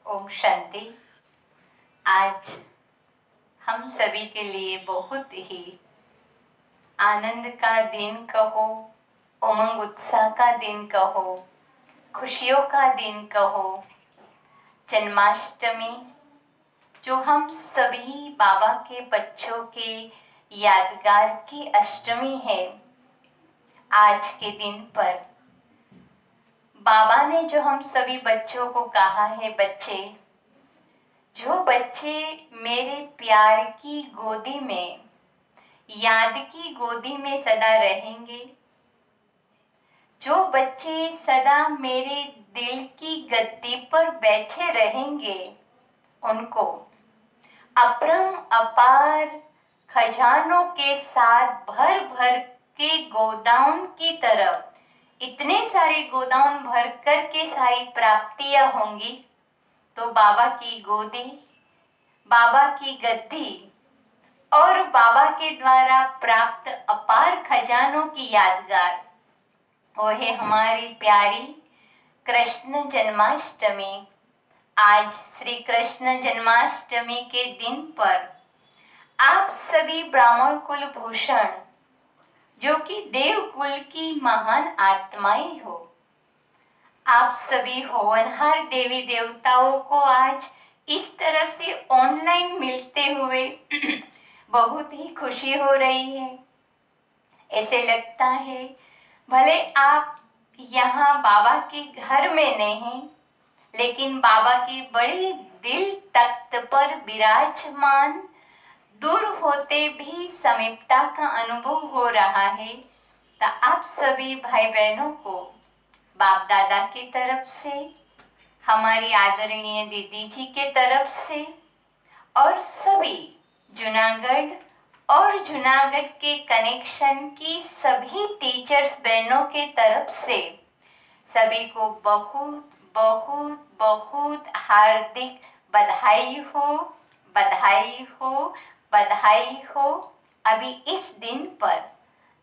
ओम शांति। आज हम सभी के लिए बहुत ही आनंद का दिन कहो, उमंग उत्साह का दिन कहो, खुशियों का दिन कहो। जन्माष्टमी जो हम सभी बाबा के बच्चों के यादगार की अष्टमी है। आज के दिन पर बाबा ने जो हम सभी बच्चों को कहा है, बच्चे, जो बच्चे मेरे प्यार की गोदी में, याद की गोदी में सदा रहेंगे, जो बच्चे सदा मेरे दिल की गद्दी पर बैठे रहेंगे, उनको अपरम अपार खजानों के साथ भर भर के गोडाउन की तरफ, इतने सारे गोदाम भर कर के सारी प्राप्तियां होंगी। तो बाबा की गोदी, बाबा की गद्दी और बाबा के द्वारा प्राप्त अपार खजानों की यादगार, वो है हमारी प्यारी कृष्ण जन्माष्टमी। आज श्री कृष्ण जन्माष्टमी के दिन पर आप सभी ब्राह्मण कुल भूषण, जो कि देवकुल की महान आत्माएं हो, आप सभी होनहार देवी देवताओं को आज इस तरह से ऑनलाइन मिलते हुए बहुत ही खुशी हो रही है। ऐसे लगता है भले आप यहाँ बाबा के घर में नहीं, लेकिन बाबा के बड़े दिल तख्त पर विराजमान, दूर होते भी समीपता का अनुभव हो रहा है। तो आप सभी भाई बहनों को बाप दादा की तरफ से, हमारी आदरणीय दीदी जी के तरफ से और सभी जूनागढ़ और जूनागढ़ के कनेक्शन की सभी टीचर्स बहनों के तरफ से सभी को बहुत बहुत बहुत हार्दिक बधाई हो, बधाई हो, बधाई हो। अभी इस दिन पर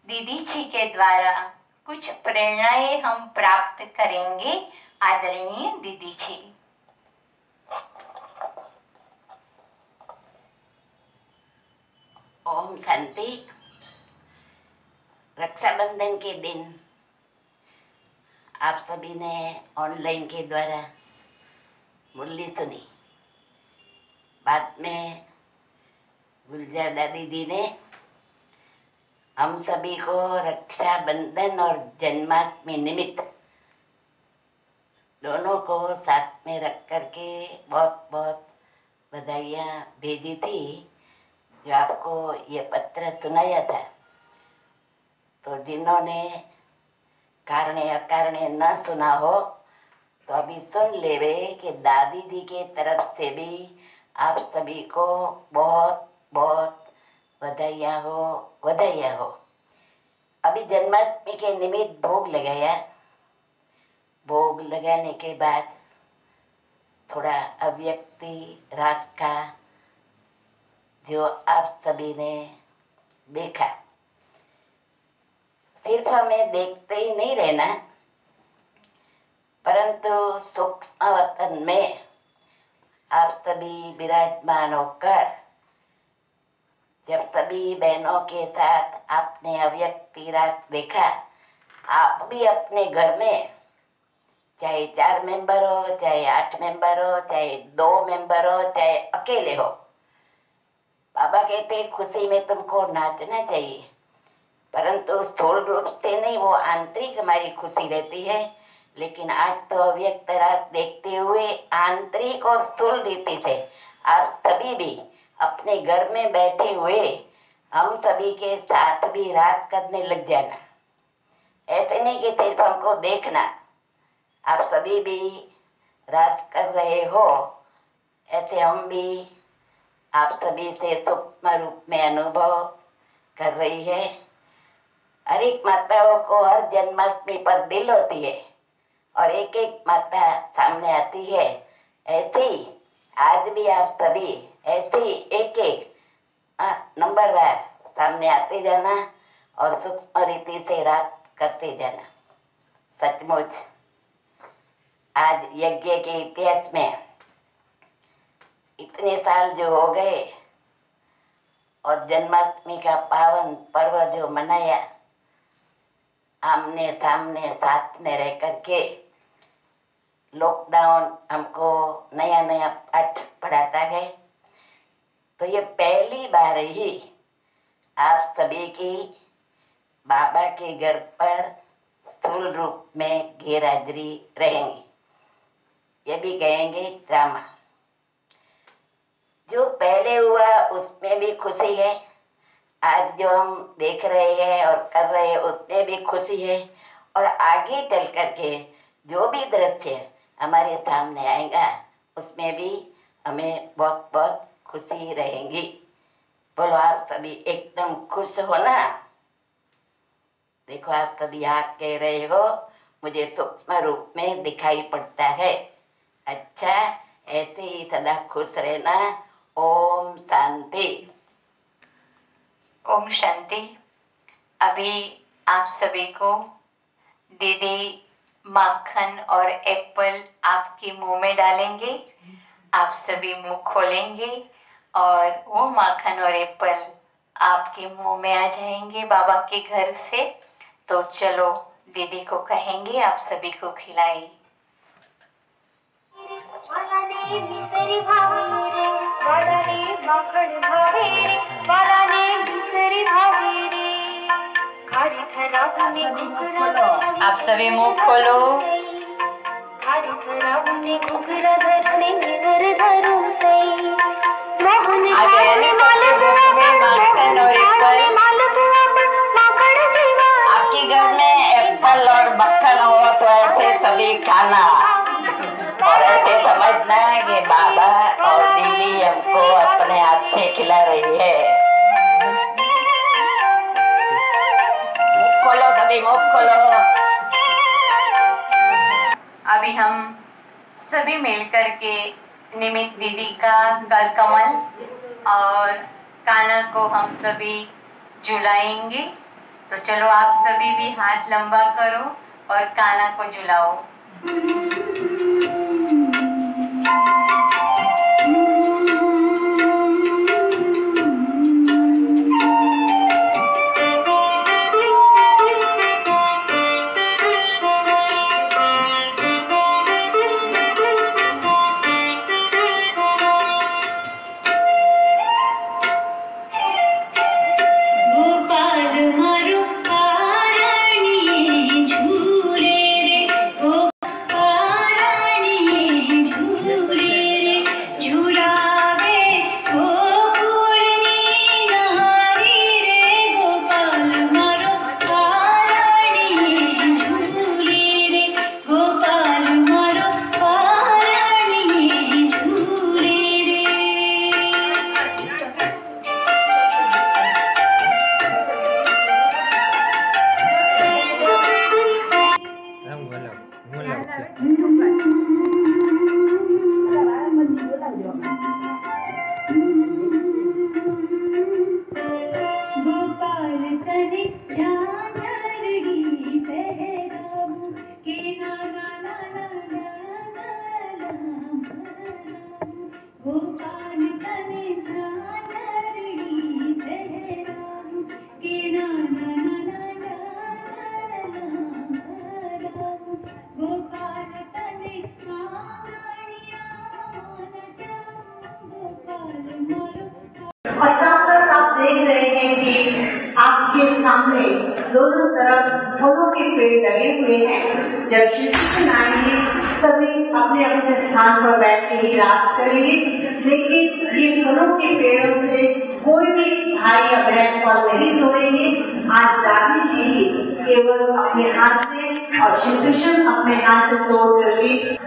दीदी जी के द्वारा कुछ प्रेरणाएं हम प्राप्त करेंगे। आदरणीय दीदी जी। ओम शांति। रक्षाबंधन के दिन आप सभी ने ऑनलाइन के द्वारा मुरली सुनी। बाद में गुलजार दीदी ने हम सभी को रक्षाबंधन और जन्माष्टमी निमित्त दोनों को साथ में रख करके बहुत बहुत बधाइयाँ भेजी थी। जो आपको ये पत्र सुनाया था, तो जिन्होंने कारणे अकारणे न सुना हो तो अभी सुन लेवे कि दादी जी के तरफ से भी आप सभी को बहुत बहुत बधाइयाँ हो, बधाइयाँ हो। अभी जन्माष्टमी के निमित्त भोग लगाया। भोग लगाने के बाद थोड़ा अव्यक्ति रास का जो आप सभी ने देखा। सिर्फ हमें देखते ही नहीं रहना, परंतु सूक्ष्म वतन में आप सभी विराजमान होकर जब सभी बहनों के साथ आपने अव्यक्ति रात देखा, आप भी अपने घर में चाहे 4 मेंबर हो, चाहे 8 मेंबर हो, चाहे 2 मेंबर हो, चाहे अकेले हो, बाबा कहते खुशी में तुमको नाचना चाहिए, परंतु स्थूल रूप से नहीं, वो आंतरिक हमारी खुशी रहती है। लेकिन आज तो अव्यक्त रात देखते हुए आंतरिक और स्थूल रीति से आप सभी भी अपने घर में बैठे हुए हम सभी के साथ भी रात करने लग जाना। ऐसे नहीं कि सिर्फ हमको देखना, आप सभी भी रात कर रहे हो, ऐसे हम भी आप सभी से सूक्ष्म रूप में अनुभव कर रही है। हर एक माताओं को हर जन्माष्टमी पर दिल होती है और एक एक माता सामने आती है। ऐसे ही आज भी आप सभी ऐसे ही एक एक नंबरवार सामने आते जाना और सूक्ष्म रीति से रात करते जाना। सचमुच आज यज्ञ के इतिहास में इतने साल जो हो गए और जन्माष्टमी का पावन पर्व जो मनाया, आमने सामने साथ में रह करके लॉकडाउन हमको नया नया पाठ पढ़ाता है। तो ये पहली बार ही आप सभी की बाबा के घर पर स्थूल रूप में गैरहाजिरी रहेंगी। ये भी कहेंगे ड्रामा। जो पहले हुआ उसमें भी खुशी है, आज जो हम देख रहे हैं और कर रहे हैं उसमें भी खुशी है, और आगे चल कर के जो भी दृश्य हमारे सामने आएगा उसमें भी हमें बहुत बहुत खुशी रहेंगी। बोलो आप सभी एकदम खुश हो ना? देखो आप सभी आप कह रहे हो मुझे सूक्ष्म रूप में दिखाई पड़ता है। अच्छा, ऐसे ही सदा खुश रहना। ओम शांति। ओम शांति। अभी आप सभी को दीदी माखन और एप्पल आपके मुंह में डालेंगे। आप सभी मुंह खोलेंगे और वो माखन और एप्पल आपके मुंह में आ जाएंगे बाबा के घर से। तो चलो दीदी को कहेंगे आप सभी को खिलाए। आप सभी मुंह खोलो। आपके घर में एप्पल और मक्खन हो तो ऐसे सभी खाना और ऐसे समझना कि बाबा और दीदी हमको अपने हाथ से खिला रही है। मुख खोलो सभी, मुख खोलो। अभी हम सभी मिलकर के निमित्त दीदी का कर कमल और काना को हम सभी झुलाएंगे। तो चलो आप सभी भी हाथ लंबा करो और काना को झुलाओ। और साथ साथ आप देख रहे हैं कि आपके सामने दोनों तरफ फलों के पेड़ लगे हुए हैं। जब श्री कृष्ण आएंगे सभी अपने अपने स्थान पर बैठ के ही रास करेंगे, लेकिन ये फलों के पेड़ों से कोई भी भाई या बहन फल नहीं तोड़ेंगे। आज दादी जी ही केवल अपने हाथ से और श्री कृष्ण अपने हाथ से तोड़ करके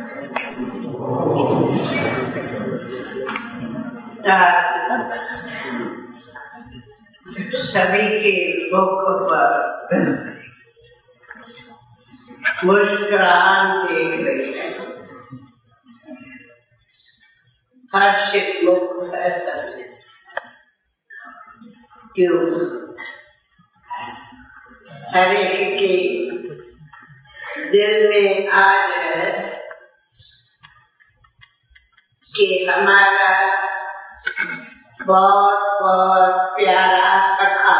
सभी के मुख पर मुस्कुराहट देख रही है, हर्षित मुख है सभी। क्यों? हर एक के दिल में आज है कि हमारा बहुत बहुत प्यारा सखा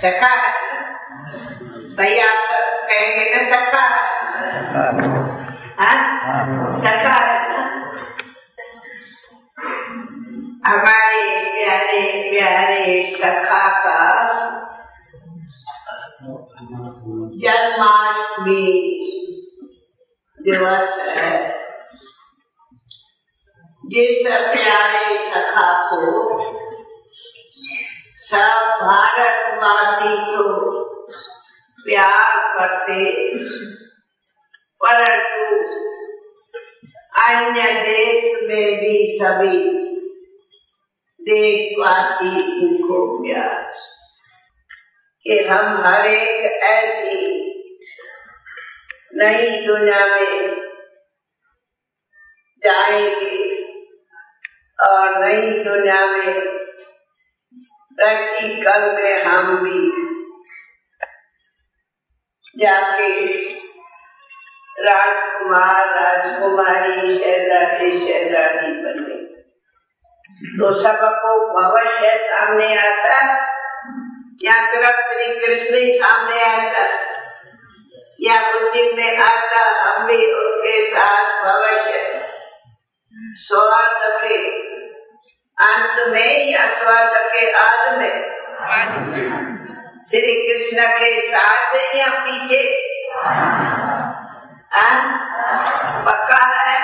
सखा है भैया, कहेंगे ना सखा है, सखा है ना हमारे प्यारे प्यारे सखा का जन्माष्टमी दिवस है। जिस प्यारे सखा को सब भारतवासी को प्यार करते, परंतु अन्य देश में भी सभी देशवासी इनको प्यार कि हम हर एक ऐसी नई दुनिया में जाएंगे और नई दुनिया में प्रैक्टिकल में हम भी जाके राजकुमार राजकुमारी शहजादे शहजादी बने तो सबको भविष्य सामने आता या सिर्फ श्री कृष्ण ही सामने आता या बुद्धि में आता हम भी उनके साथ भविष्य स्वर्ग के अंत में या स्वर्ग के आदि में श्री कृष्ण के साथ या पीछे पक्का है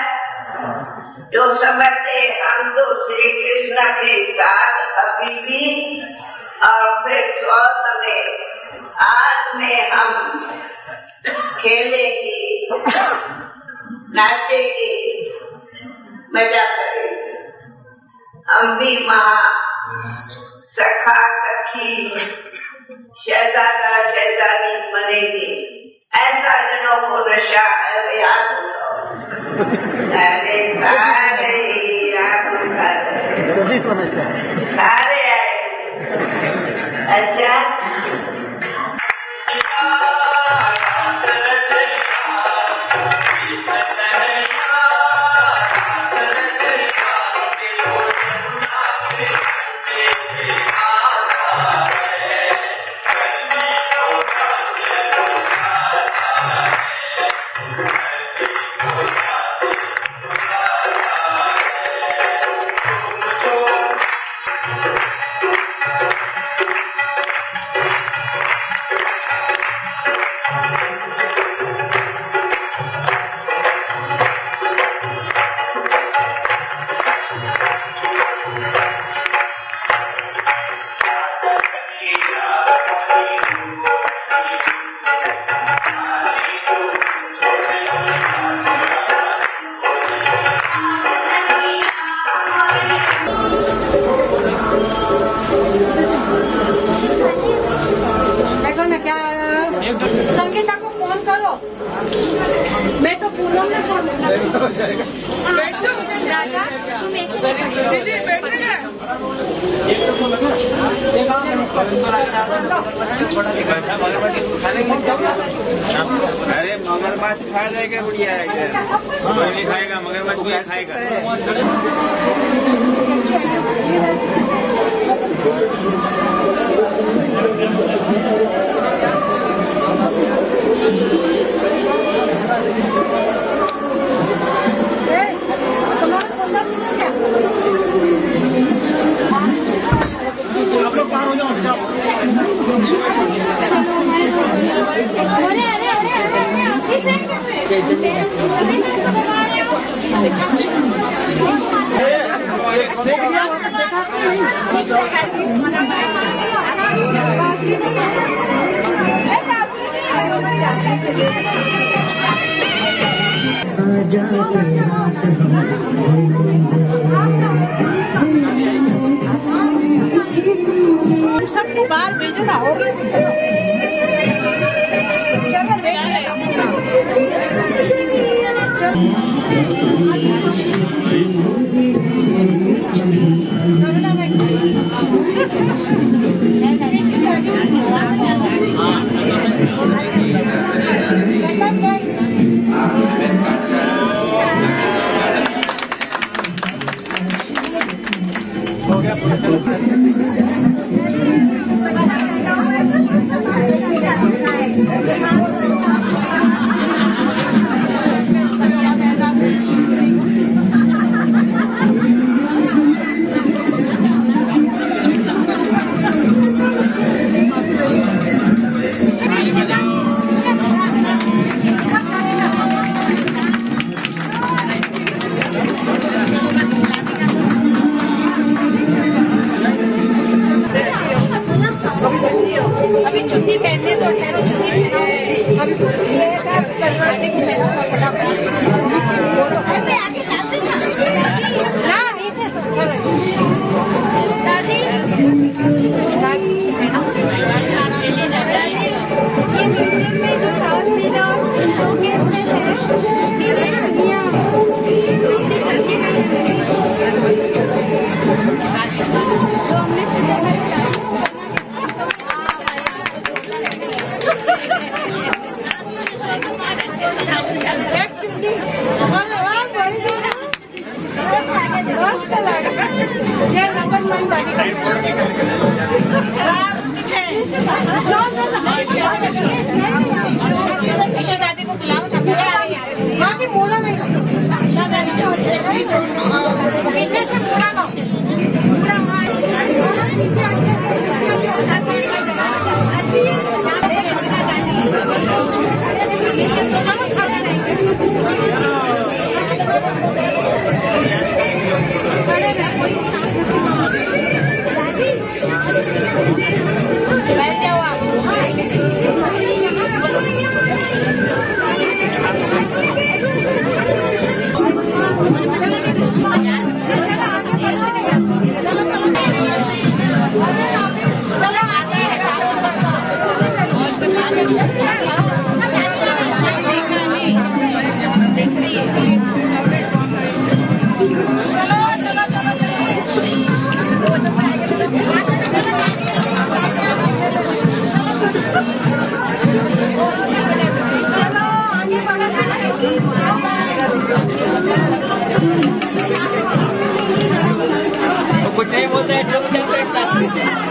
जो समझते हम तो श्री कृष्ण के साथ अभी भी और फिर स्वर्ग में आज में हम खेलेंगे नाचेंगे मजा करेंगे हम भी वहाँ सखा सखी शहजादा शहजादी बनेंगे ऐसा जनों को नशा है वे याद अरे सारे सारे आए अच्छा संगीता को फोन करो, मैं तो पूनम में फोन बैठ जाओ राजा, तुम ऐसे दीदी बैठ अरे मगरमच्छ खा जाएगा बढ़िया है, कोई नहीं खाएगा मगरमच्छ क्या खाएगा। सबको बाहर भेजना होगा। चलो अभी छुट्टी पहनने दो, ठहरो छुट्टी पहनो। अभी दरवाजे को पहनो फटाफट। ना ऐसे अच्छा लगता दादी ये म्यूजियम में जो रासलीला शोकेस में है उसकी चुनिया करके गई तो हमने सोचा ईशा दादी को बुलाओ ना। मोड़ा नहीं पीछे से मोड़ा लो। बैठ जाओ आप। कुछ नहीं बोलते हैं, चुपचाप बैठता गया।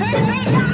हे, हे,